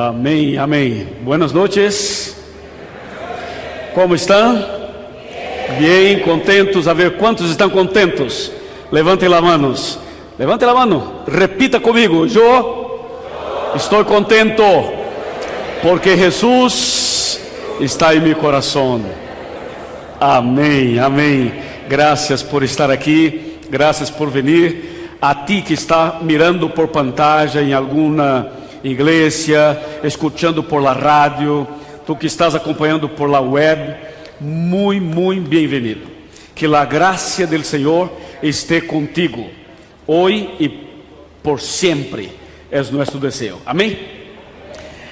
Amém, amém. Buenas noches. Como estão? Bem, contentos. A ver, quantos estão contentos? Levantem as manos. Levante a mano. Repita comigo. Eu estou contento porque Jesus está em meu coração. Amém, amém. Graças por estar aqui. Graças por vir. A ti que está mirando por pantalla em alguma igreja, escutando por la rádio, tu que estás acompanhando por la web, muito bem-vindo. Que a graça do Senhor esteja contigo, hoje e por sempre, é nosso desejo. Amém?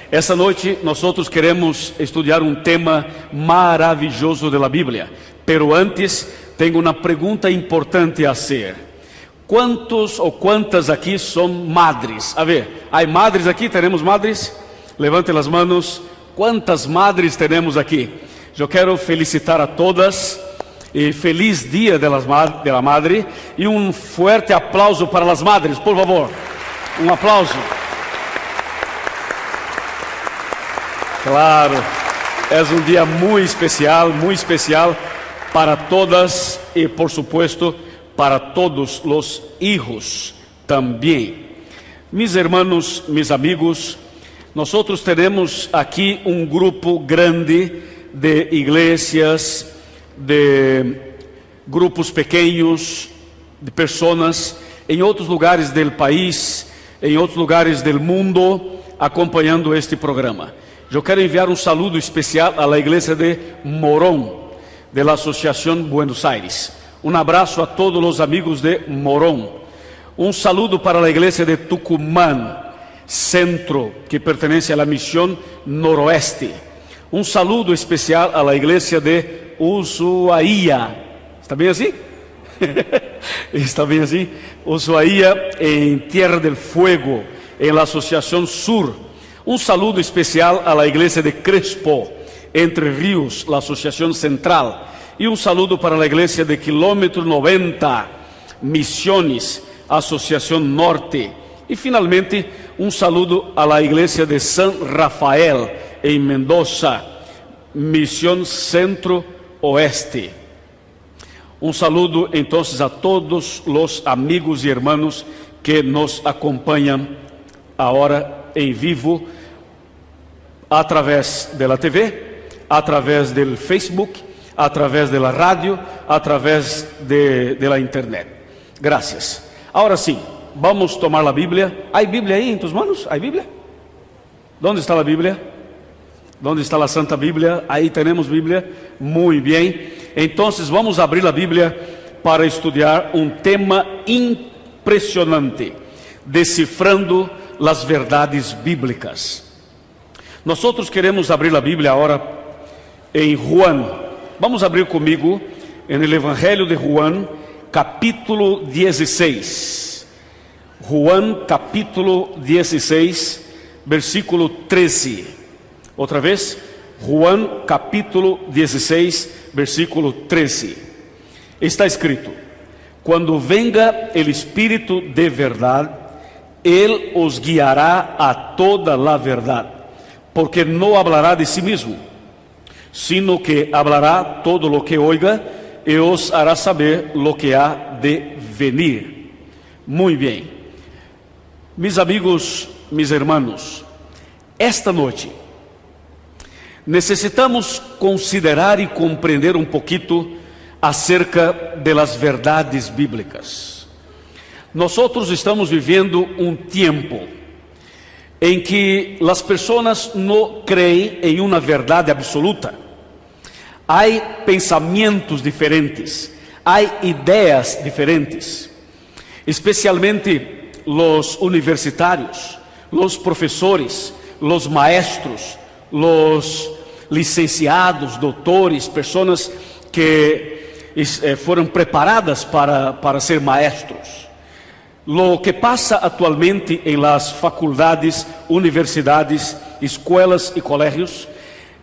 Essa noite nós queremos estudar um tema maravilhoso da Bíblia, pero antes tenho uma pergunta importante a fazer. Quantos ou quantas aqui são madres? A ver, há madres aqui? Teremos madres? Levantem as manos. Quantas madres temos aqui? Eu quero felicitar a todas e feliz dia de la madre e um forte aplauso para as madres, por favor. Um aplauso. Claro, é um dia muito especial para todas e, por supuesto, para todos os hijos também. Mis hermanos, mis amigos, nós temos aqui um grupo grande de igrejas, de grupos pequenos, de pessoas em outros lugares do país, em outros lugares do mundo, acompanhando este programa. Eu quero enviar um saludo especial à igreja de Morón, da Associação Buenos Aires. Um abraço a todos os amigos de Morón. Um saludo para a igreja de Tucumán, centro, que pertence à missão noroeste. Um saludo especial à igreja de Ushuaia. Está bem assim? Está bem assim? Ushuaia em Tierra del Fuego, em la Associação Sur. Um saludo especial à igreja de Crespo, Entre Rios, la Associação Central. E um saludo para a igreja de Quilômetro 90, Missões, Associação Norte. E finalmente, um saludo à igreja de San Rafael, em Mendoza, Missão Centro-Oeste. Um saludo, então, a todos os amigos e irmãos que nos acompanham agora em vivo, através da TV, através do Facebook, através da rádio, através da internet. Graças. Agora sim, vamos tomar a Bíblia. ¿Há Bíblia aí em tus manos? ¿Há Bíblia? ¿Dónde está a Bíblia? ¿Dónde está a Santa Bíblia? Aí temos Bíblia. Muito bem. Então, vamos abrir a Bíblia para estudar um tema impressionante, decifrando as verdades bíblicas. Nós queremos abrir a Bíblia agora em Juan. Vamos abrir comigo no Evangelho de Juan, capítulo 16. Juan, capítulo 16, versículo 13. Outra vez, Juan, capítulo 16, versículo 13. Está escrito: quando venga o Espírito de verdade, Ele os guiará a toda a verdade, porque não hablará de si mesmo, sino que hablará todo lo que oiga e os hará saber lo que há de venir. Muito bem. Mis amigos, mis hermanos, esta noite necessitamos considerar e compreender um pouquinho acerca das verdades bíblicas. Nós estamos vivendo um tempo em que as pessoas não creem em uma verdade absoluta. Há pensamentos diferentes, há ideias diferentes, especialmente os universitários, os professores, os maestros, os licenciados, doutores, pessoas que foram preparadas para ser maestros. Lo que passa atualmente em las faculdades, universidades, escolas e colégios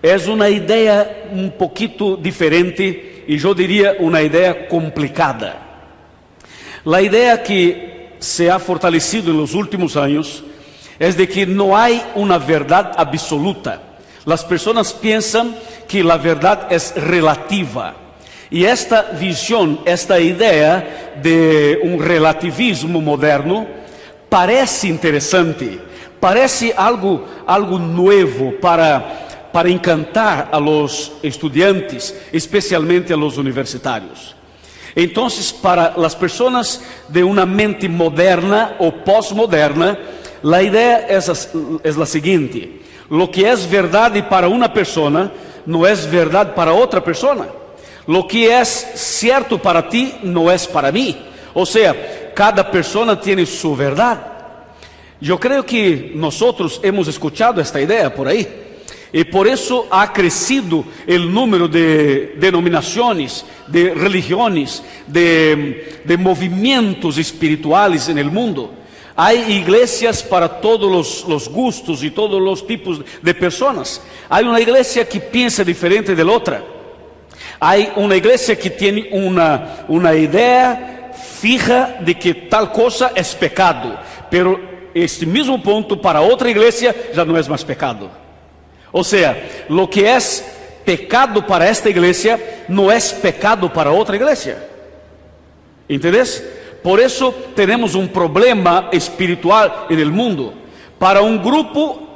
é uma ideia um pouquinho diferente e eu diria uma ideia complicada. A ideia que se ha fortalecido nos últimos anos es de que no hay una verdad absoluta. Las personas piensan que la verdad es relativa. Y esta visión, esta idea de un relativismo moderno parece interesante, parece algo nuevo para encantar a los estudiantes, especialmente a los universitarios. Entonces, para las personas de una mente moderna o postmoderna, la idea es la siguiente: lo que es verdad para una persona no es verdad para otra persona. Lo que es cierto para ti no es para mí. O sea, cada persona tiene su verdad. Yo creo que nosotros hemos escuchado esta idea por ahí. Y por eso ha crecido el número de denominaciones, de religiones, de movimientos espirituales en el mundo. Hay iglesias para todos los gustos y todos los tipos de personas. Hay una iglesia que piensa diferente de la otra. Hay una iglesia que tiene una idea fija de que tal cosa es pecado, pero este mismo punto para otra iglesia ya no es más pecado. O sea, lo que es pecado para esta iglesia no es pecado para otra iglesia. ¿Entendés? Por eso tenemos un problema espiritual en el mundo. Para un grupo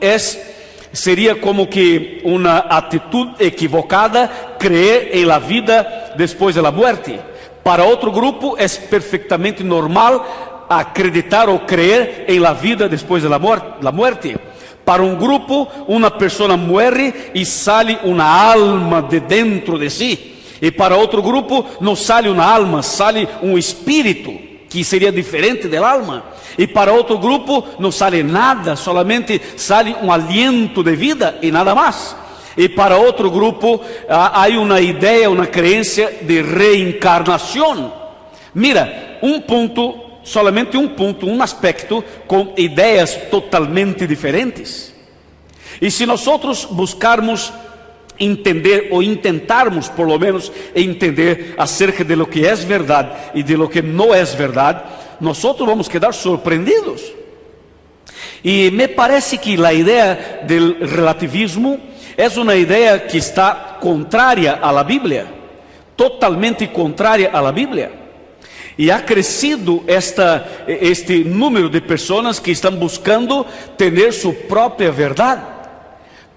sería como que una actitud equivocada creer en la vida después de la muerte. Para otro grupo es perfectamente normal acreditar o creer en la vida después de la muerte. Para un grupo, una persona muere y sale una alma de dentro de sí. Y para otro grupo no sale una alma, sale un espíritu que sería diferente del alma. Y para otro grupo no sale nada, solamente sale un aliento de vida y nada más. Y para otro grupo hay una idea, una creencia de reencarnación. Mira, solamente un punto, un aspecto con ideas totalmente diferentes. Y si nosotros buscarmos entender o intentarmos por lo menos entender acerca de lo que es verdad y de lo que no es verdad, nosotros vamos a quedar sorprendidos. Y me parece que la idea del relativismo es una idea que está contraria a la Biblia, totalmente contraria a la Biblia. Y ha crecido este número de personas que están buscando tener su propia verdad.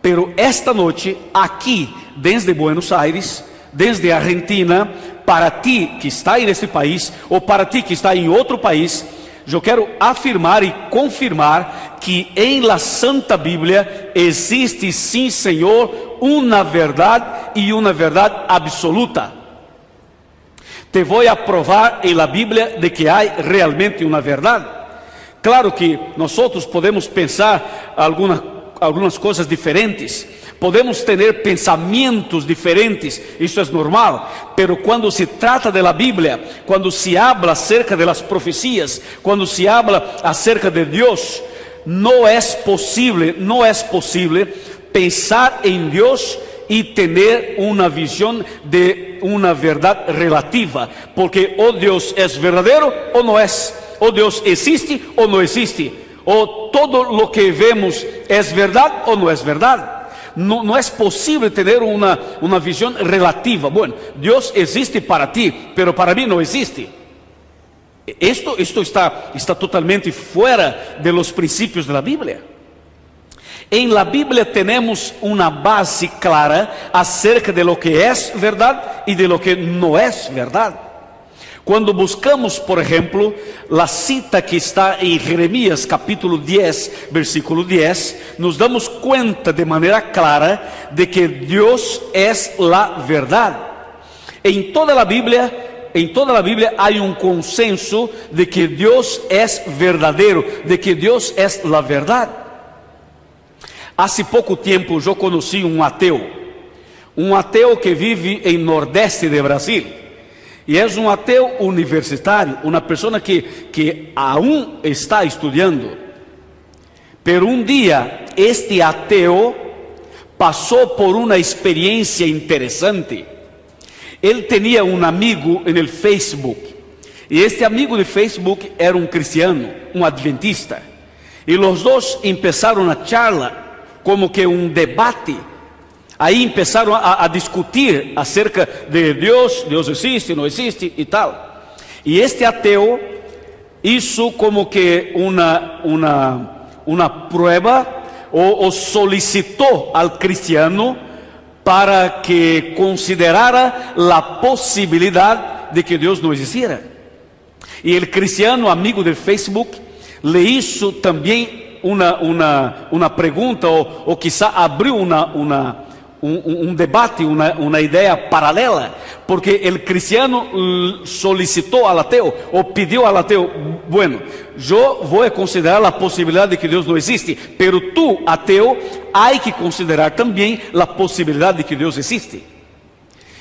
Pero esta noche, aquí, desde Buenos Aires, desde Argentina, para ti que está en este país, o para ti que está en otro país, yo quiero afirmar y confirmar que en la Santa Biblia existe, sí, Señor, una verdad y una verdad absoluta. Te voy a probar en la Biblia de que hay realmente una verdad. Claro que nosotros podemos pensar algunas cosas diferentes, podemos tener pensamientos diferentes, eso es normal, pero cuando se trata de la Biblia, cuando se habla acerca de las profecías, cuando se habla acerca de Dios, no es posible pensar en Dios y tener una visión de una verdad relativa, porque o Dios es verdadero o no es, o Dios existe o no existe, o todo lo que vemos es verdad o no es verdad. No es posible tener una visión relativa. Bueno, Dios existe para ti, pero para mí no existe. Esto está totalmente fuera de los principios de la Biblia. En la Biblia tenemos una base clara acerca de lo que es verdad y de lo que no es verdad. Cuando buscamos, por ejemplo, la cita que está en Jeremías capítulo 10, versículo 10, nos damos cuenta de manera clara de que Dios es la verdad. En toda la Biblia hay un consenso de que Dios es verdadero, de que Dios es la verdad. Hace pouco tempo eu conheci um ateu que vive em Nordeste de Brasil, e é um ateu universitário, uma pessoa que aún está estudando. Pero um dia este ateu passou por uma experiência interessante. Ele tinha um amigo no Facebook, e este amigo de Facebook era um cristiano, um adventista. Y los dos empezaron a charla, como que un debate. Ahí empezaron a discutir acerca de Dios existe, no existe y tal. Y este ateo hizo como que una prueba o solicitó al cristiano para que considerara la posibilidad de que Dios no existiera. Y el cristiano, amigo de Facebook, le hizo también una pregunta o quizá abrió un debate, una idea paralela, porque el cristiano solicitó al ateo o pidió al ateo: bueno, yo voy a considerar la posibilidad de que Dios no existe, pero tú, ateo, hay que considerar también la posibilidad de que Dios existe.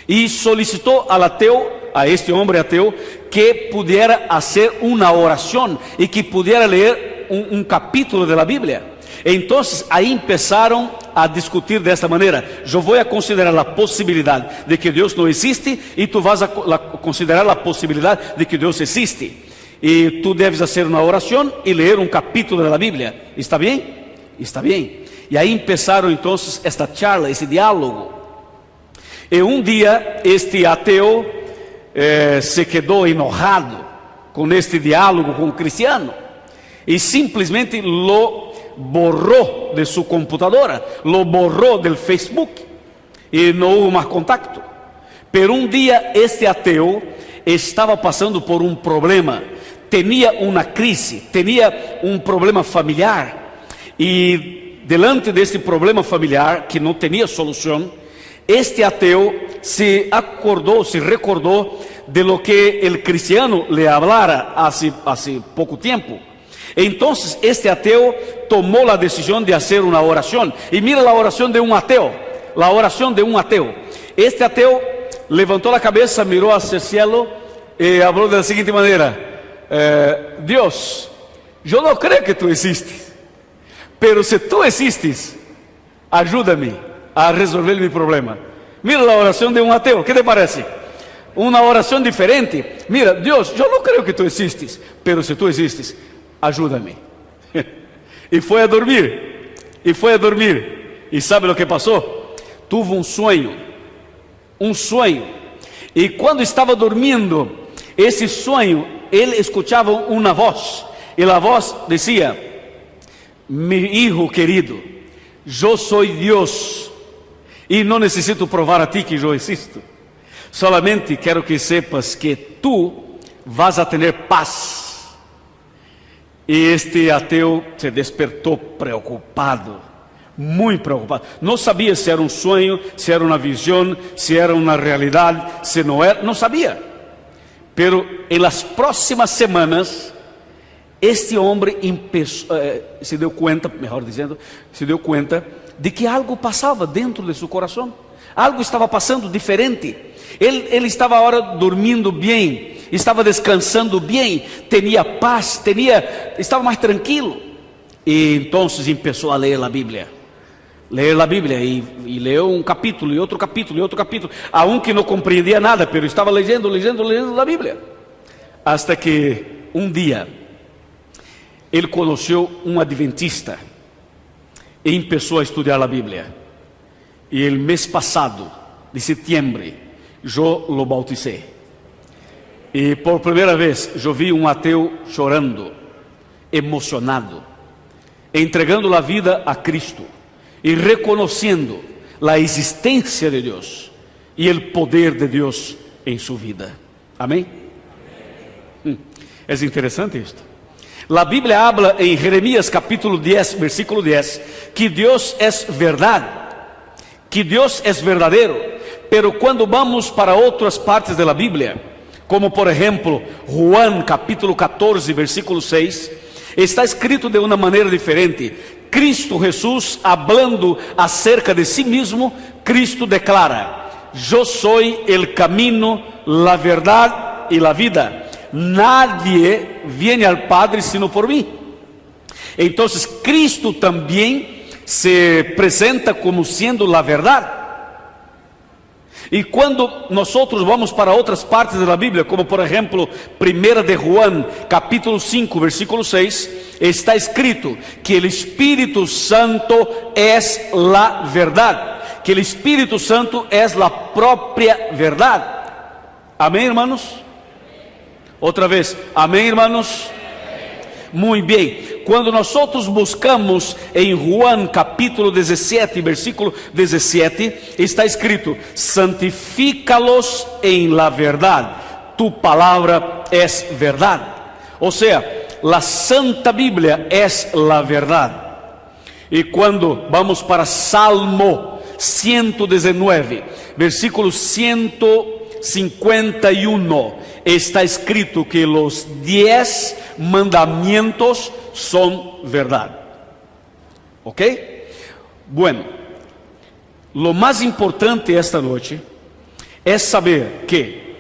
Y solicitó al ateo, a este hombre ateo, que pudiera hacer una oración y que pudiera leer un capítulo de la Biblia. Entonces ahí empezaron a discutir de esta manera: yo voy a considerar la posibilidad de que Dios no existe y tú vas a considerar la posibilidad de que Dios existe. Y tú debes hacer una oración y leer un capítulo de la Biblia. ¿Está bien? Está bien. Y ahí empezaron entonces esta charla, ese diálogo. Y un día este ateo se quedó enojado con este diálogo con el cristiano y simplesmente lo borró de su computadora, lo borró del Facebook y no hubo más contacto. Pero un día este ateo estaba pasando por un problema, tenía una crisis, tenía un problema familiar, y delante de este problema familiar que no tenía solución, este ateo se recordó de lo que el cristiano le hablara hace poco tiempo. Entonces este ateo tomó la decisión de hacer una oración. Y mira la oración de un ateo, la oración de un ateo. Este ateo levantó la cabeza, miró hacia el cielo y habló de la siguiente manera: Dios, yo no creo que tú existes, pero si tú existes, ayúdame a resolver mi problema. Mira la oración de un ateo, ¿qué te parece? Una oración diferente. Mira, Dios, yo no creo que tú existes, pero si tú existes, ayúdame. Y fue a dormir. ¿Y sabe lo que pasó? Tuvo un sueño. Y cuando estaba durmiendo ese sueño, él escuchaba una voz. Y la voz decía: mi hijo querido, yo soy Dios y no necesito probar a ti que yo existo. Solamente quiero que sepas que tú vas a tener paz. Y este ateo se despertó preocupado, muy preocupado. No sabía si era un sueño, si era una visión, si era una realidad, si no era, no sabía. Pero en las próximas semanas, este hombre se dio cuenta de que algo pasaba dentro de su corazón. Algo estava passando diferente. Ele estava agora dormindo bem, estava descansando bem, tinha paz, estava mais tranquilo. E então começou a ler a Bíblia. E leu um capítulo, e outro capítulo, e outro capítulo. Aunque não compreendia nada, mas estava lendo a Bíblia. Hasta que um dia ele conheceu um adventista e começou a estudar a Bíblia. E el mês passado, de setembro, eu lo bauticei. E por primeira vez, eu vi um ateu chorando, emocionado, entregando a vida a Cristo e reconhecendo a existência de Deus e o poder de Deus em sua vida. Amém? É interessante isto. A Bíblia habla em Jeremias capítulo 10, versículo 10, que Deus é verdade, que Deus é verdadeiro. Pero quando vamos para outras partes da Bíblia, como por exemplo Juan capítulo 14 versículo 6, está escrito de uma maneira diferente. Cristo Jesus, hablando acerca de si mesmo, Cristo declara: eu sou o caminho, a verdade e a vida. Nadie viene al Padre sino por mim. Então Cristo também se presenta como sendo a verdade. Y cuando nosotros vamos para otras partes de la Biblia, como por ejemplo, Primera de Juan, capítulo 5, versículo 6, está escrito que el Espíritu Santo es la verdad, que el Espíritu Santo es la propia verdad. Amén, hermanos. Otra vez, amén, hermanos. Muy bien. Cuando nosotros buscamos en Juan capítulo 17, versículo 17, está escrito: santifícalos en la verdad, tu palabra es verdad. O sea, la Santa Biblia es la verdad. Y cuando vamos para Salmo 119, versículo 151, está escrito que los 10 mandamientos son verdad. ¿Ok? Bueno, lo más importante esta noche es saber que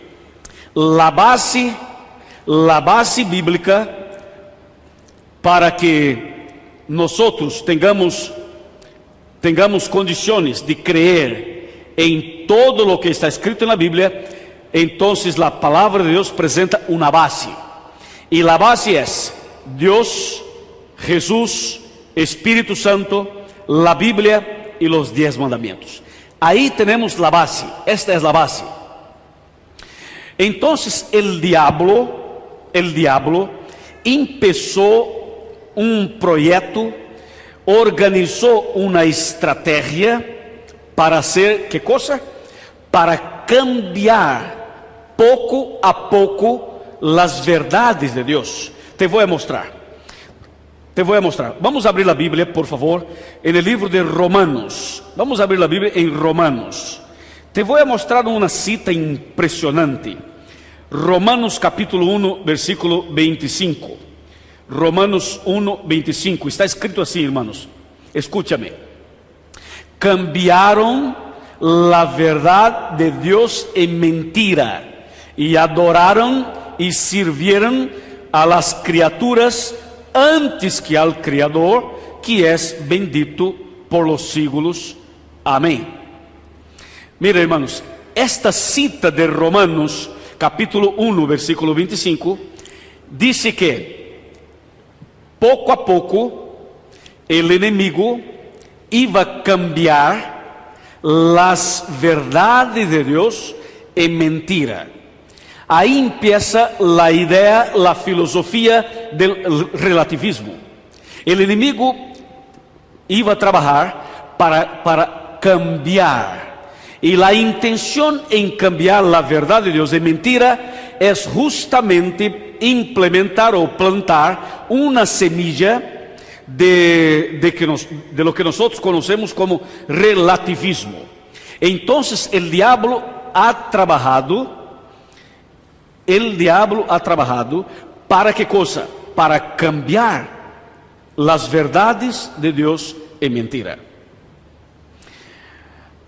la base bíblica para que nosotros tengamos condiciones de creer en todo lo que está escrito en la Biblia, entonces la palabra de Dios presenta una base. Y la base es Dios, Jesús, Espíritu Santo, la Biblia y los 10 mandamientos. Ahí tenemos la base. Esta es la base. Entonces el diablo empezó un proyecto, organizó una estrategia para hacer, ¿qué cosa? Para cambiar poco a poco las verdades de Dios. Te voy a mostrar. Vamos a abrir la Biblia, por favor, en el libro de Romanos. Vamos a abrir la Biblia en Romanos. Te voy a mostrar una cita impresionante. Romanos capítulo 1, versículo 25. Romanos 1, 25. Está escrito así, hermanos. Escúchame. Cambiaron la verdad de Dios en mentira y adoraron y sirvieron a las criaturas antes que al Creador, que es bendito por los siglos. Amén. Mira, hermanos, esta cita de Romanos capítulo 1, versículo 25, dice que poco a poco el enemigo iba a cambiar las verdades de Dios en mentira. Ahí empieza la idea, la filosofía del relativismo. El enemigo iba a trabajar para cambiar. Y la intención en cambiar la verdad de Dios en mentira es justamente implementar o plantar una semilla de lo que nosotros conocemos como relativismo. Entonces el diablo ha trabajado para ¿qué cosa? Para cambiar las verdades de Dios en mentira.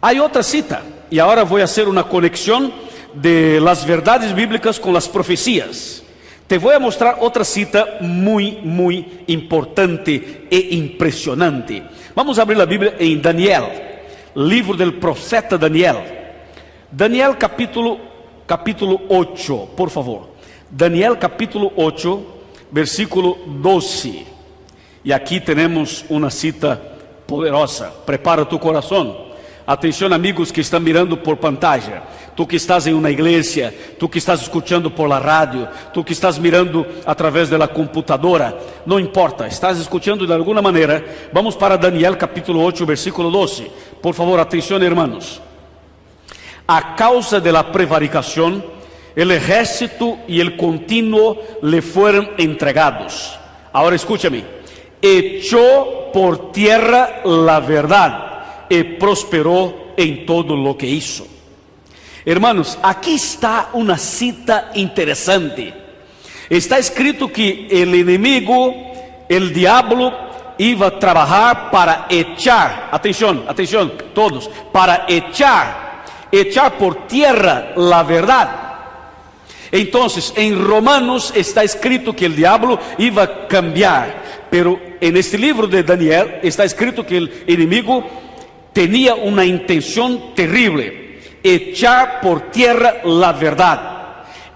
Hay otra cita, y ahora voy a hacer una conexión de las verdades bíblicas con las profecías. Te voy a mostrar otra cita muy, muy importante e impresionante. Vamos a abrir la Biblia en Daniel, libro del profeta Daniel. Daniel capítulo 8, por favor. Daniel capítulo 8, versículo 12. Y aquí tenemos una cita poderosa. Prepara tu corazón. Atenção, amigos que estão mirando por pantalla, tu que estás em uma igreja, tu que estás escutando por la rádio, tu que estás mirando através da computadora, não importa, estás escutando de alguma maneira. Vamos para Daniel capítulo 8, versículo 12. Por favor, atenção, hermanos. A causa de la prevaricación, el ejército y el continuo le fueron entregados. Ahora escúchame. Echó por tierra la verdad y prosperó en todo lo que hizo. Hermanos, aquí está una cita interesante. Está escrito que el enemigo, el diablo, iba a trabajar para echar, atención, todos, para echar por tierra la verdad. Entonces, en Romanos está escrito que el diablo iba a cambiar, pero en este libro de Daniel está escrito que el enemigo tenía una intención terrible, echar por tierra la verdad.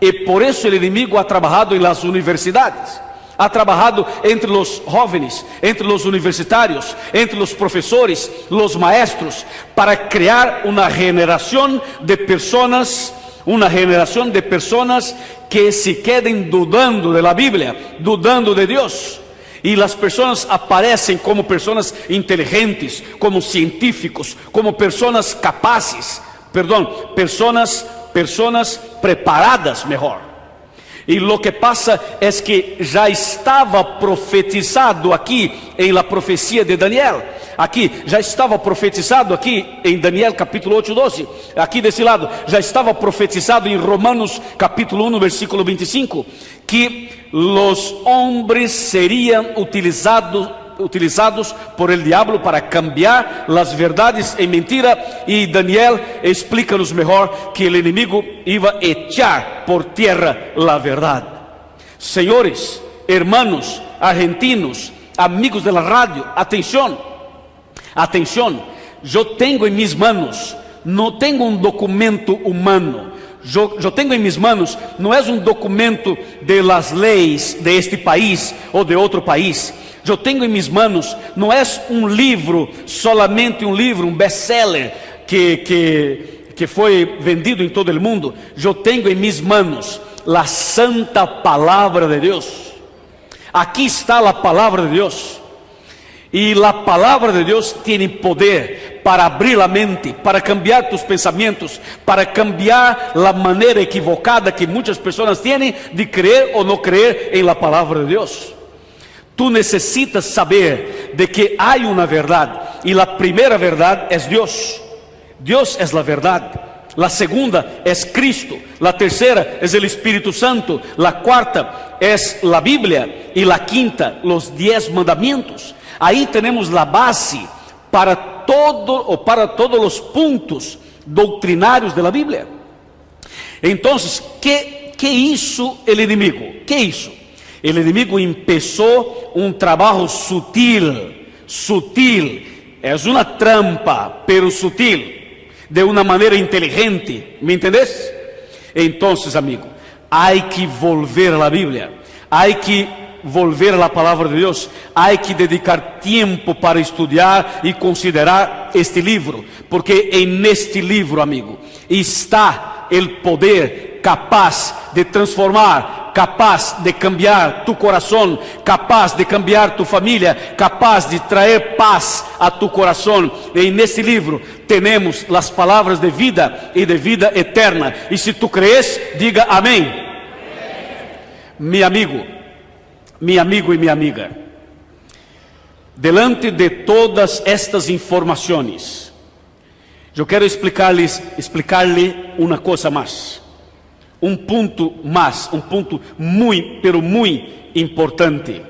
Y por eso el enemigo ha trabajado en las universidades, ha trabajado entre los jóvenes, entre los universitarios, entre los profesores, los maestros, para crear una generación de personas que se queden dudando de la Biblia, dudando de Dios. Y las personas aparecen como personas inteligentes, como científicos, como personas capaces, personas preparadas mejor. Y lo que pasa es que ya estaba profetizado aquí en la profecía de Daniel. Aquí já estava profetizado aqui em Daniel capítulo 8, 12. Aqui desse lado já estava profetizado em Romanos capítulo 1, versículo 25, que os homens seriam utilizados por el diablo para cambiar las verdades en mentira. Y Daniel explica-nos mejor que el enemigo iba a echar por tierra la verdad. Señores, hermanos, argentinos, amigos de la radio, atención, yo tengo en mis manos, no tengo un documento humano, yo tengo en mis manos, no es un documento de las leyes de este país o de otro país. Yo tengo en mis manos, no es un libro, solamente un libro, un best-seller que fue vendido en todo el mundo. Yo tengo en mis manos la santa palabra de Dios. Aquí está la palabra de Dios. Y la palabra de Dios tiene poder para abrir la mente, para cambiar tus pensamientos, para cambiar la manera equivocada que muchas personas tienen de creer o no creer en la palabra de Dios. Tú necesitas saber de que hay una verdad, y la primera verdad es Dios. Dios es la verdad. La segunda es Cristo. La tercera es el Espíritu Santo. La cuarta es la Biblia. Y la quinta, los 10 mandamientos. Ahí tenemos la base para todos los puntos doctrinarios de la Biblia. Entonces, ¿qué hizo el enemigo? ¿Qué hizo? El enemigo empezó un trabajo sutil, es una trampa, pero sutil, de una manera inteligente, ¿me entendés? Entonces, amigo, hay que volver a la Biblia, hay que volver a la palabra de Dios, hay que dedicar tiempo para estudiar y considerar este libro, porque en este libro, amigo, está el poder capaz de transformar, capaz de cambiar tu corazón, capaz de cambiar tu familia, capaz de traer paz a tu corazón. En este libro tenemos las palabras de vida y de vida eterna. Y si tú crees, diga amén. Mi amigo y mi amiga, delante de todas estas informaciones, yo quiero explicarle una cosa más, un punto muy, pero muy importante.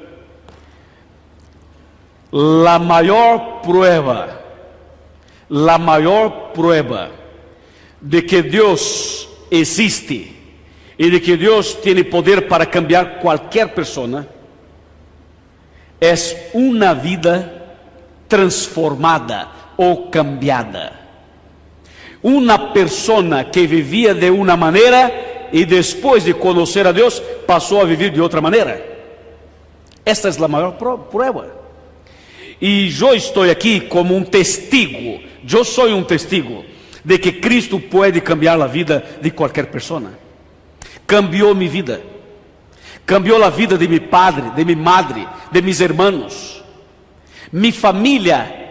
La mayor prueba de que Dios existe y de que Dios tiene poder para cambiar cualquier persona es una vida transformada o cambiada. Una persona que vivía de una manera y después de conocer a Dios pasó a vivir de otra manera. Esta es la mayor prueba. Y yo estoy aquí como un testigo, yo soy un testigo de que Cristo puede cambiar la vida de cualquier persona. Cambió mi vida, cambió la vida de mi padre, de mi madre, de mis hermanos. Mi familia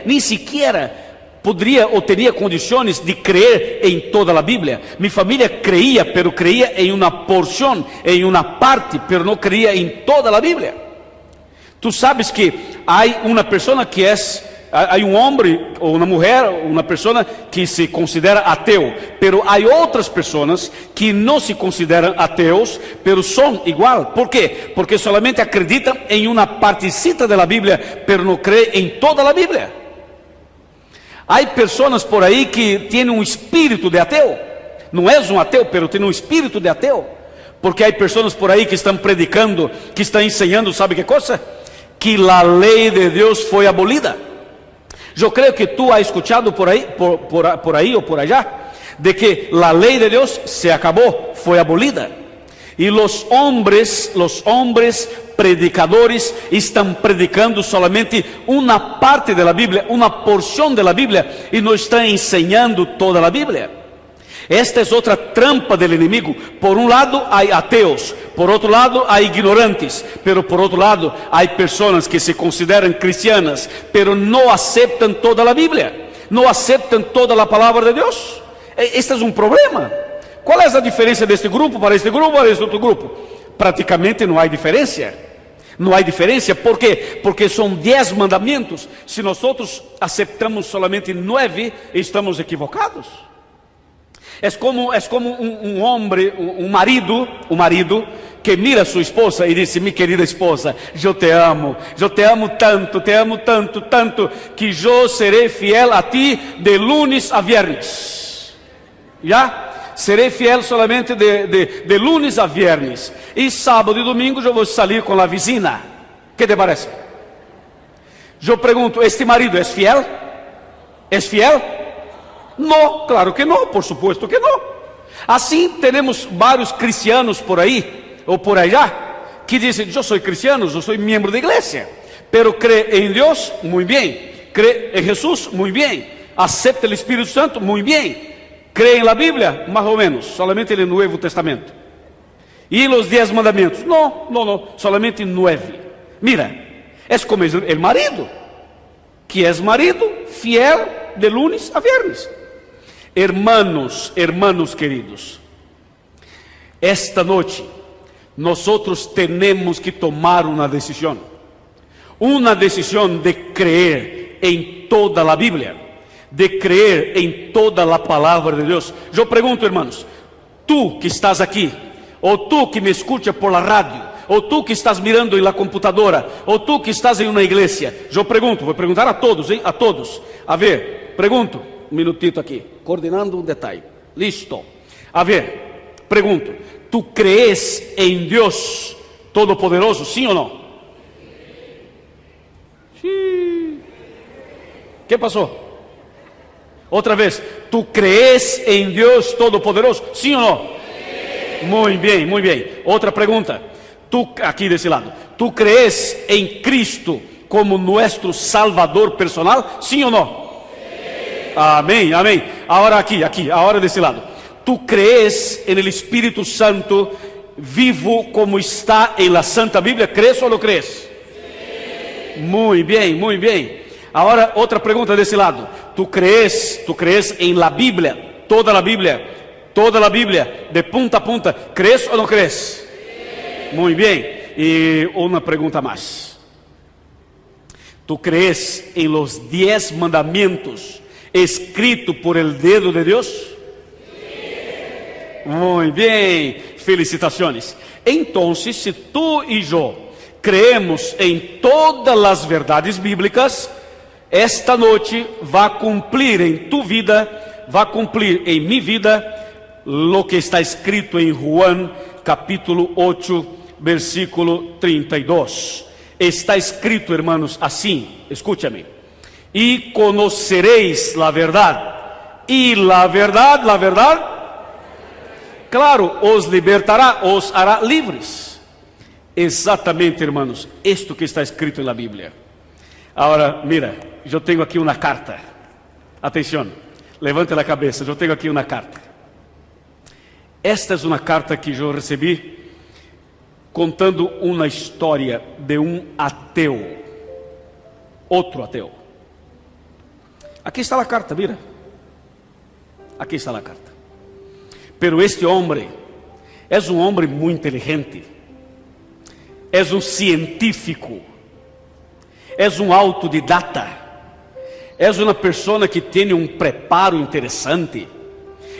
ni siquiera podría o tenía condiciones de creer en toda la Biblia. Mi familia creía, pero creía en una porción, en una parte, pero no creía en toda la Biblia. Tú sabes que hay una persona que hay un hombre o una mujer, una persona que se considera ateo, pero hay otras personas que no se consideran ateos, pero son igual. ¿Por qué? Porque solamente acreditan en una partecita de la Biblia, pero no creen en toda la Biblia. Hay personas por ahí que tienen un espíritu de ateo. No es un ateo, pero tiene un espíritu de ateo. Porque hay personas por ahí que están predicando, que están enseñando, ¿sabe qué cosa? Que la ley de Dios fue abolida. Yo creo que tú has escuchado por ahí o por allá, de que la ley de Dios se acabó, fue abolida. Y los hombres predicadores están predicando solamente una parte de la Biblia, una porción de la Biblia, y no están enseñando toda la Biblia. Esta es otra trampa del enemigo. Por un lado hay ateos, por otro lado hay ignorantes, pero por otro lado hay personas que se consideran cristianas, pero no aceptan toda la Biblia, no aceptan toda la palabra de Dios. Este es un problema. ¿Cuál es la diferencia de este grupo para este grupo para este otro grupo? Prácticamente no hay diferencia. No hay diferencia. ¿Por qué? Porque son 10 mandamientos. Si nosotros aceptamos solamente 9, estamos equivocados. Es como un hombre, un marido que mira a su esposa y dice: mi querida esposa, yo te amo tanto, que yo seré fiel a ti de lunes a viernes. ¿Ya? Serei fiel solamente de lunes a viernes. E sábado e domingo eu vou sair com a vizinha. Que te parece? Eu pergunto: este marido é fiel? É fiel? Não, claro que não, por supuesto que não. Assim temos vários cristianos por aí, ou por allá, que dizem: eu sou cristiano, eu sou membro da igreja, pero crê em Deus, muito bem. Crê em Jesus, muito bem. Acepta o Espírito Santo, muito bem. Crê em la Bíblia, mais ou menos, solamente no Novo Testamento. E os 10 mandamentos? Não, solamente 9. Mira, é como o marido, que é marido fiel de lunes a viernes. Hermanos queridos, esta noite nós temos que tomar uma decisão de crer em toda a Bíblia, de creer en toda la palabra de Dios. Yo pregunto, hermanos, tú que estás aquí, o tú que me escuchas por la radio, o tú que estás mirando en la computadora, o tú que estás en una iglesia, yo pregunto, voy a preguntar a todos, a todos. A ver, pregunto, un minutito aquí, coordinando un detalle. Listo. A ver, pregunto, ¿tú crees en Dios Todopoderoso, sí o no? Sí. ¿Qué pasó? Outra vez, ¿tú crees en Dios Todopoderoso? ¿Sí o no? Sí. Muy bien. Otra pregunta. Tú, aquí de ese lado, ¿tú crees en Cristo como nuestro Salvador personal? ¿Sí o no? Sí. Amén. Ahora aquí, ahora de ese lado. ¿Tú crees en el Espíritu Santo vivo como está en la Santa Biblia? ¿Crees o no crees? Sí. Muy bien. Ahora otra pregunta de ese lado. ¿Tú crees en la Biblia? Toda la Biblia, de punta a punta. ¿Crees o no crees? Sí. Muy bien. Y una pregunta más. ¿Tú crees en los 10 mandamientos escritos por el dedo de Dios? Sí. Muy bien. Felicitaciones. Entonces, si tú y yo creemos en todas las verdades bíblicas, esta noite vai cumprir em tu vida, vai cumprir em minha vida, lo que está escrito em Juan, capítulo 8, versículo 32. Está escrito, hermanos, assim, escúchame: e conoceréis la verdade, e la verdade, claro, os libertará, os hará livres. Exatamente, hermanos, isto que está escrito na Bíblia. Agora, mira, eu tenho aqui uma carta. Atenção, levante a cabeça. Eu tenho aqui uma carta. Esta é uma carta que eu recebi contando uma história de um ateu. Outro ateu. Aqui está a carta, mira. Aqui está a carta. Pero este homem é um homem muito inteligente. É um científico. É um autodidata. É uma pessoa que tem um preparo interessante.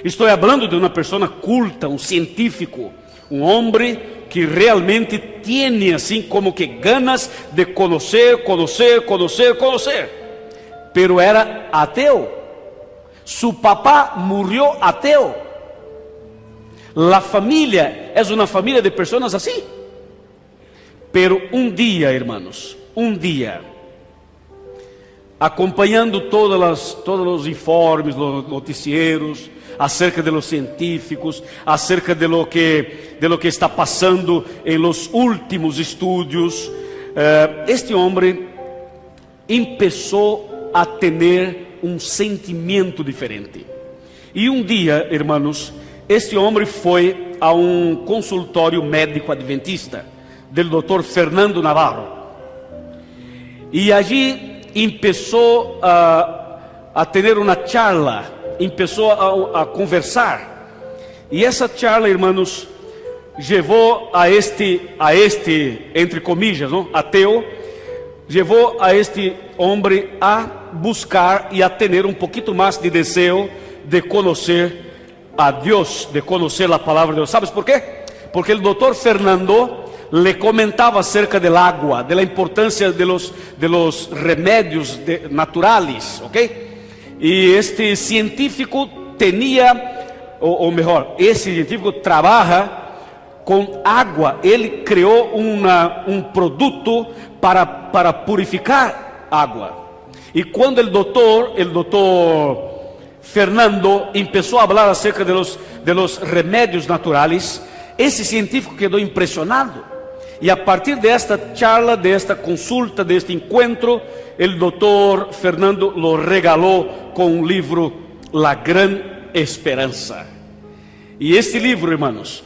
Estou falando de uma pessoa culta, um científico, um homem que realmente tem assim como que ganas de conhecer. Pero era ateu. Su papá morreu ateu. La família é uma família de pessoas assim. Pero um dia, hermanos, acompanhando todos os informes, os noticieiros, acerca de los científicos, acerca de lo que está pasando en los últimos estudios. Este hombre empezó a tener un sentimiento diferente. E um dia, irmãos, este homem foi a um consultório médico adventista del Dr. Fernando Navarro. E allí começou a ter uma charla, começou a conversar. E essa charla, irmãos, levou a este, entre comillas, ¿no?, ateu, levou a este homem a buscar e a ter um pouquinho mais de desejo de conhecer a Deus, de conhecer a palavra de Deus. ¿Sabes por quê? Porque o Dr. Fernando le comentava acerca del agua, de la importância de los remédios naturais, ¿ok? E este científico tenía, ou melhor, esse científico trabalha com água. Ele criou um produto para purificar água. E quando o doutor Fernando começou a falar acerca de los remédios naturais, esse científico quedou impressionado. E a partir desta charla, desta consulta, deste encontro, o doutor Fernando lo regalou com um livro, La Gran Esperança. E este livro, irmãos,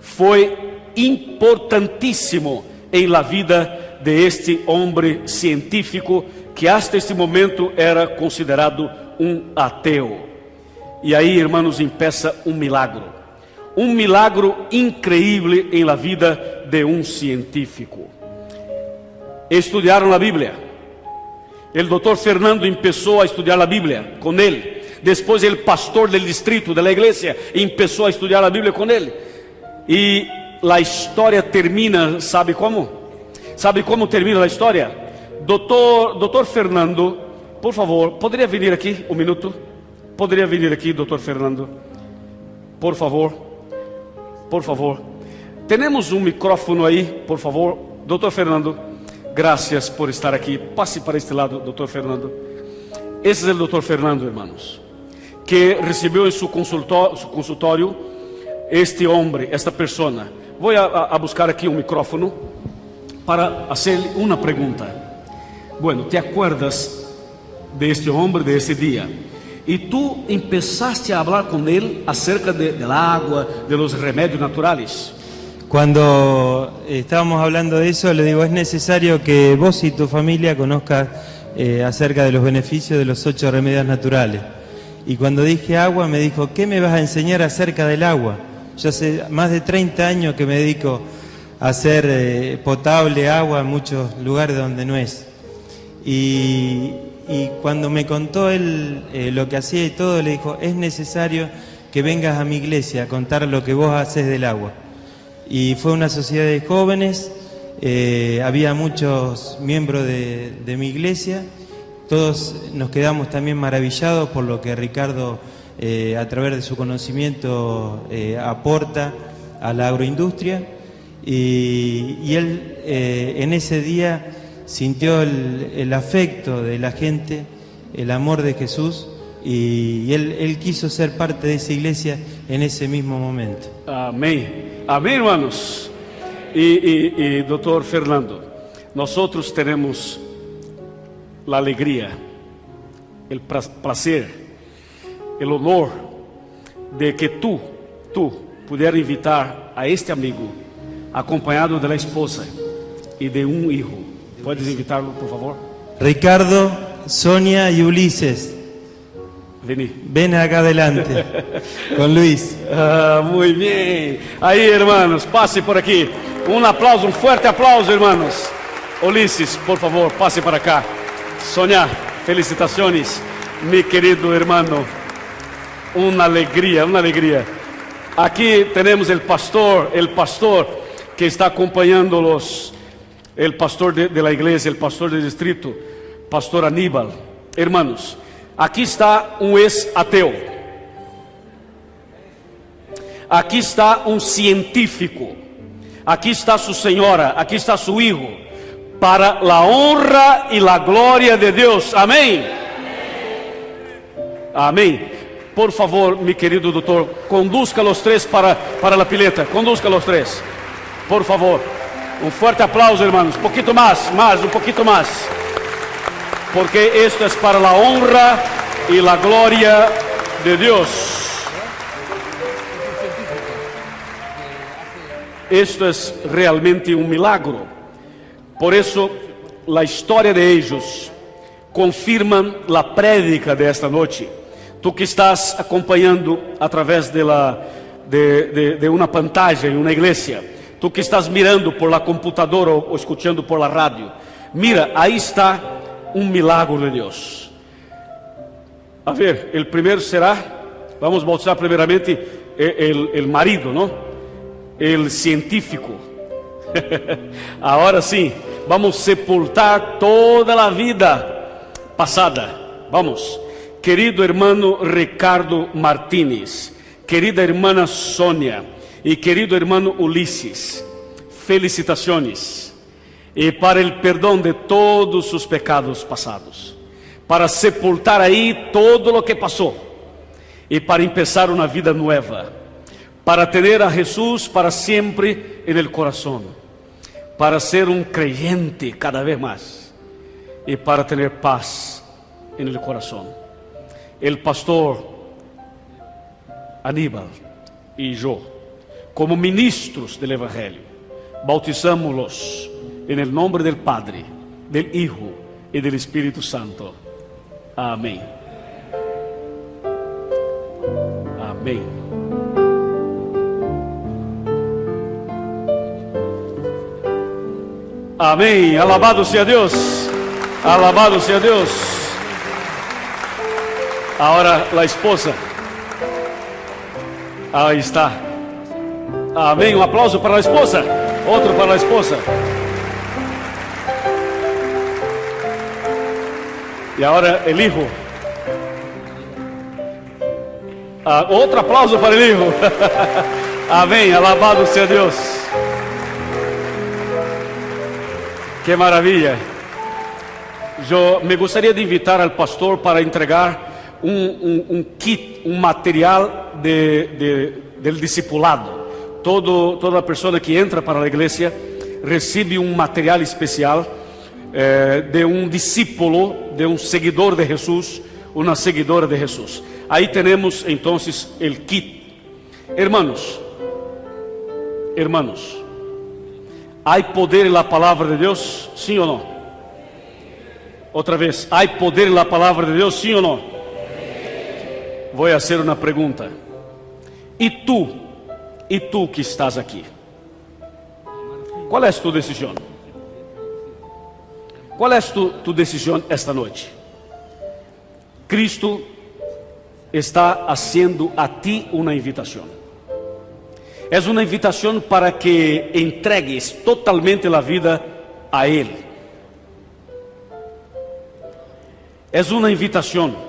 foi importantíssimo em la vida de este homem científico que hasta este momento era considerado um ateu. E aí, irmãos, empieza um milagro increíble em la vida de um científico. Estudaram a Bíblia. O doutor Fernando começou a estudar a Bíblia com ele. Depois, o pastor del distrito, da igreja, começou a estudar a Bíblia com ele. E a história termina, ¿sabe como? ¿Sabe como termina a história? Doutor Fernando, por favor, poderia vir aqui um minuto? Poderia vir aqui, doutor Fernando? Por favor. Por favor. Temos um micrófono aí, por favor. Doutor Fernando, graças por estar aqui. Passe para este lado, doutor Fernando. Esse é o doutor Fernando, irmãos, que recebeu em seu consultório este homem, esta pessoa. Vou a buscar aqui um micrófono para fazer-lhe uma pergunta. Bueno, ¿te acuerdas de este homem, de este dia? E tu empezaste a falar com ele acerca del agua, de los remedios naturales. Cuando estábamos hablando de eso, le digo, es necesario que vos y tu familia conozcas acerca de los beneficios de los 8 remedios naturales. Y cuando dije agua, me dijo, ¿qué me vas a enseñar acerca del agua? Yo hace más de 30 años que me dedico a hacer potable agua en muchos lugares donde no es. Y cuando me contó él lo que hacía y todo, le dijo, es necesario que vengas a mi iglesia a contar lo que vos haces del agua. Y fue una sociedad de jóvenes, había muchos miembros de mi iglesia, todos nos quedamos también maravillados por lo que Ricardo, a través de su conocimiento, aporta a la agroindustria. Y él en ese día sintió el afecto de la gente, el amor de Jesús, y él quiso ser parte de esa iglesia en ese mismo momento. Amén, amén, hermanos. Y doctor Fernando, nosotros tenemos la alegría, el placer, el honor de que tú pudieras invitar a este amigo, acompañado de la esposa y de un hijo. ¿Puedes invitarlo, por favor? Ricardo, Sonia y Ulises. Vení. Ven acá adelante, con Luis. Muy bien. Ahí, hermanos, pase por aquí. Un aplauso, un fuerte aplauso, hermanos. Ulises, por favor, pase para acá. Sonia, felicitaciones, mi querido hermano. Una alegría, una alegría. Aquí tenemos el pastor que está acompañándolos. El pastor de la iglesia, el pastor del distrito, pastor Aníbal. Hermanos, aquí está un ex-ateo. Aquí está un científico. Aquí está su señora, aquí está su hijo. Para la honra y la gloria de Dios. Amén. Amén. Por favor, mi querido doctor, conduzca los tres para la pileta. Conduzca los tres, por favor. Un fuerte aplauso, hermanos. Un poquito más, un poquito más. Porque esto es para la honra y la gloria de Dios. Esto es realmente un milagro. Por eso, la historia de ellos confirman la prédica de esta noche. Tú que estás acompanhando através de uma pantalla em uma igreja, tú que estás mirando por la computadora ou escuchando por la radio, mira, aí está um milagro de Deus. A ver, o primeiro será, vamos bautizar primeiramente el marido, ¿no? El científico. Agora sim, vamos sepultar toda a vida passada. Vamos. Querido hermano Ricardo Martínez, querida hermana Sônia e querido hermano Ulisses, felicitações e para o perdão de todos os pecados passados, para sepultar aí todo o que passou e para empezar uma vida nova, para ter a Jesus para sempre en el corazón, para ser um creyente cada vez mais e para ter paz en el corazón. El pastor Aníbal y yo, como ministros del Evangelio, bautizamos-los en el nombre del Padre, del Hijo y del Espíritu Santo. Amén. Amén. Amén. Alabado sea Dios. Alabado sea Dios. Ahora la esposa. Ahí está. Amén. Un aplauso para la esposa. Otro para la esposa. Y ahora el hijo. Otro aplauso para el hijo. Amén. Alabado sea Dios. Qué maravilla. Yo me gustaría de invitar al pastor para entregar un kit, un material del discipulado. Toda persona que entra para la iglesia recibe un material especial de un discípulo, de un seguidor de Jesús, una seguidora de Jesús. Ahí tenemos entonces el kit. Hermanos, ¿hay poder en la palabra de Dios? ¿Sí o no? Otra vez, ¿hay poder en la palabra de Dios? ¿Sí o no? Voy a hacer una pregunta. ¿Y tú que estás aquí? ¿Cuál es tu decisión? ¿Cuál es tu decisión esta noche? Cristo está haciendo a ti una invitación. Es una invitación para que entregues totalmente la vida a Él. Es una invitación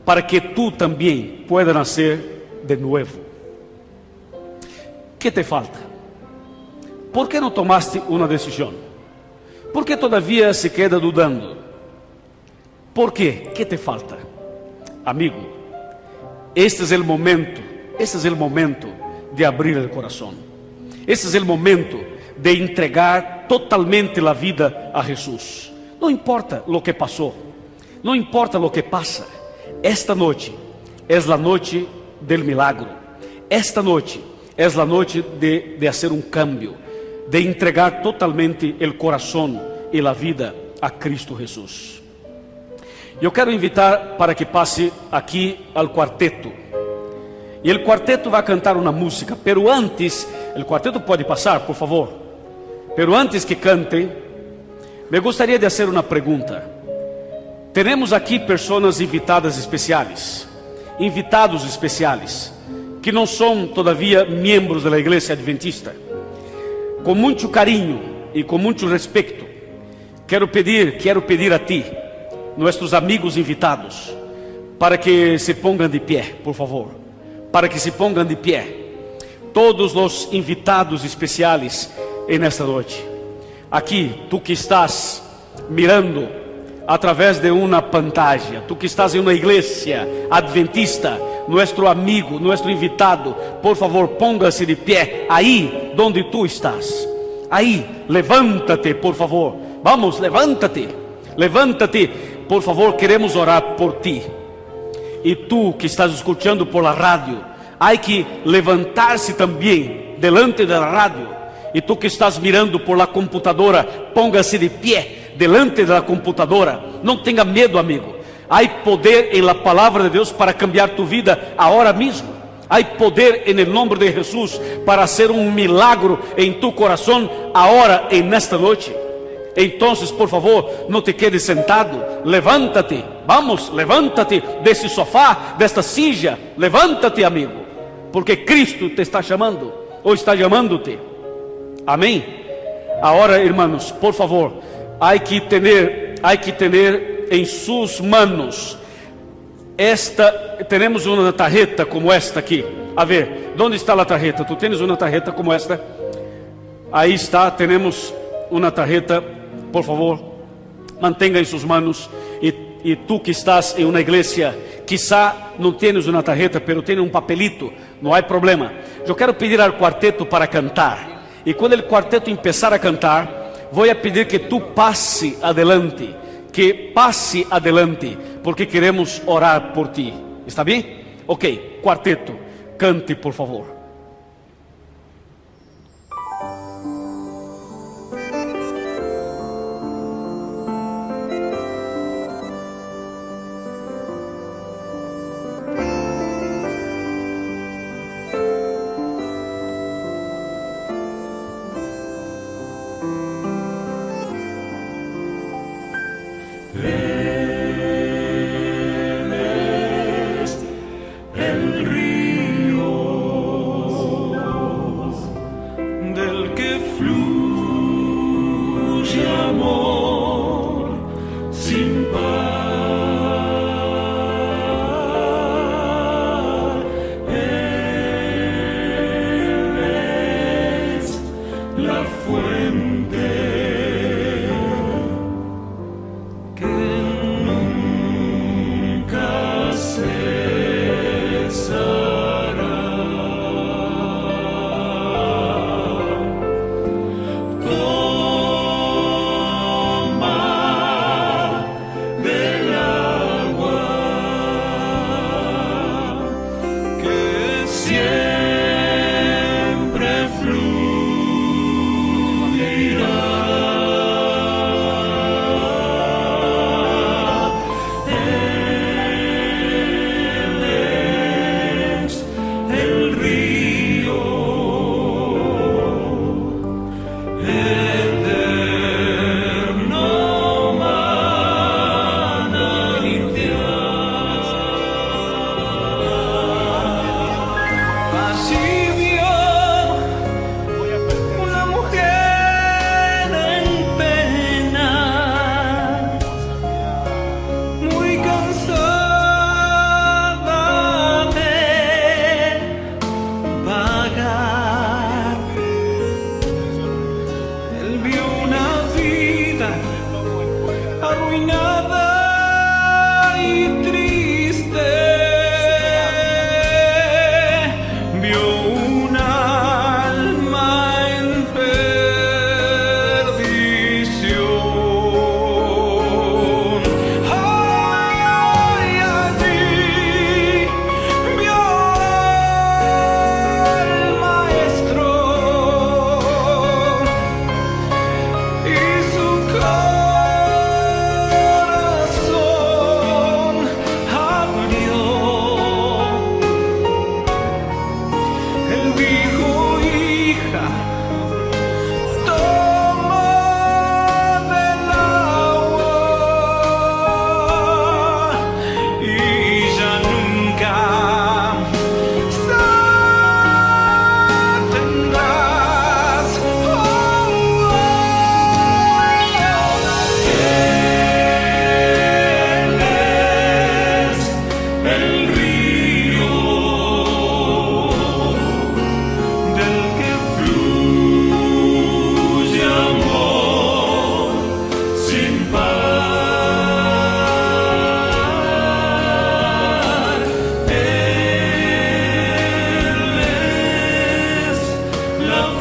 para que tú también puedas nacer de nuevo. ¿Qué te falta? ¿Por qué no tomaste una decisión? ¿Por qué todavía se queda dudando? ¿Por qué? ¿Qué te falta? Amigo, este es el momento de abrir el corazón. Este es el momento de entregar totalmente la vida a Jesús. No importa lo que pasó, no importa lo que pasa. Esta noche es la noche del milagro. Esta noche es la noche de hacer un cambio, de entregar totalmente el corazón y la vida a Cristo Jesús. Yo quiero invitar para que pase aquí al cuarteto. E o quarteto vai cantar uma música, pero antes, o quarteto pode passar, por favor. Pero antes que cante, me gostaria de fazer uma pergunta. Temos aqui pessoas invitadas especiais, invitados especiais, que não são todavia membros da Igreja Adventista. Com muito carinho e com muito respeito, quero pedir a ti, nossos amigos invitados, para que se pongan de pé, por favor. Para que se pongan de pé, todos os invitados especiais en esta noite. Aqui, tu que estás mirando através de uma pantalla. Tú que estás em uma igreja adventista, nuestro amigo, nuestro invitado, por favor, póngase de pé aí donde tú estás. Aí, levántate, por favor. Vamos, levántate. Levántate, por favor, queremos orar por ti. E tú que estás escuchando por la radio, há que levantar-se também delante da rádio. E tú que estás mirando por la computadora, póngase de pé delante da computadora. Não tenha medo, amigo. Há poder em la palavra de Deus para cambiar tu vida agora mesmo. Há poder em nome de Jesus para hacer milagro em tu coração agora, nesta noite. Então, por favor, não te quedes sentado. Levántate. Vamos, levántate desse sofá, desta silla. Levántate, amigo, porque Cristo te está chamando, ou está chamando-te. Amém? Agora, irmãos, por favor, há que ter em suas manos temos uma tarjeta como esta aqui. A ver, onde está a tarjeta? Tu tens uma tarjeta como esta? Aí está, temos uma tarjeta. Por favor, mantenha em suas manos. E tu que estás em uma igreja, quizá não tens uma tarjeta, pero tens um papelito, não há problema. Eu quero pedir ao quarteto para cantar. E quando o quarteto começar a cantar, vou pedir que tu passe adelante. Que passe adelante, porque queremos orar por ti. Está bem? Ok, quarteto, cante por favor. El río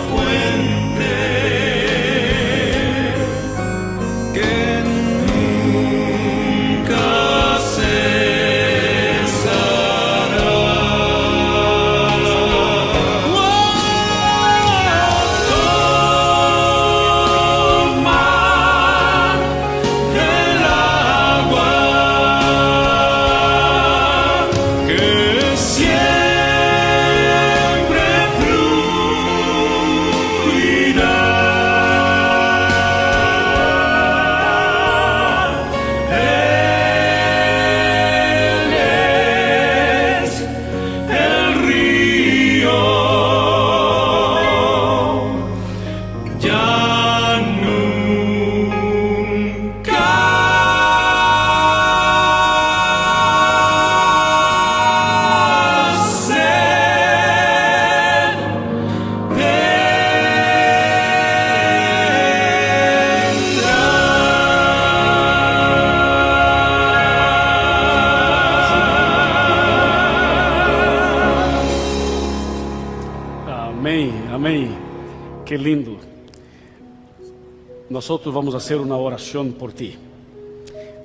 fuente que nunca cesará. Toma del agua que siempre fluirá. Él es el río, ya nunca sed tendrá. Amém, amém. Qué lindo. Nosotros vamos a hacer una oración por ti.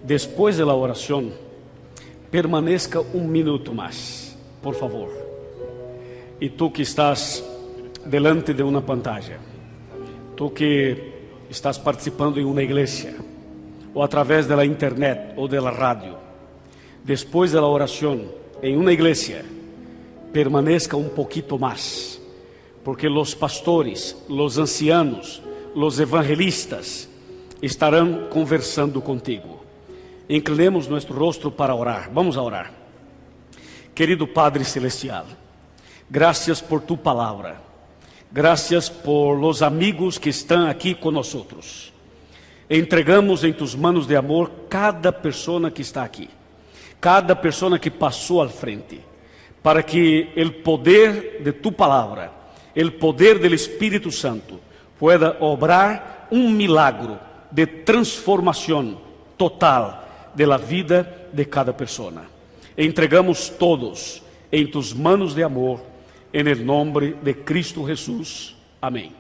Después de la oración, permanezca un minuto más, por favor. Y tú que estás delante de una pantalla, tú que estás participando en una iglesia, o a través de la internet o de la radio, después de la oración en una iglesia, permanezca un poquito más, porque los pastores, los ancianos, los evangelistas estarán conversando contigo. Inclinemos nuestro rostro para orar. Vamos a orar. Querido Padre Celestial, gracias por tu palabra. Gracias por los amigos que están aquí con nosotros. Entregamos em tus manos de amor cada persona que está aqui, cada persona que passou al frente, para que o poder de tu palavra, o poder del Espírito Santo pueda obrar um milagro de transformação total de la vida de cada persona. Entregamos todos em tus manos de amor, en el nombre de Cristo Jesús. Amém.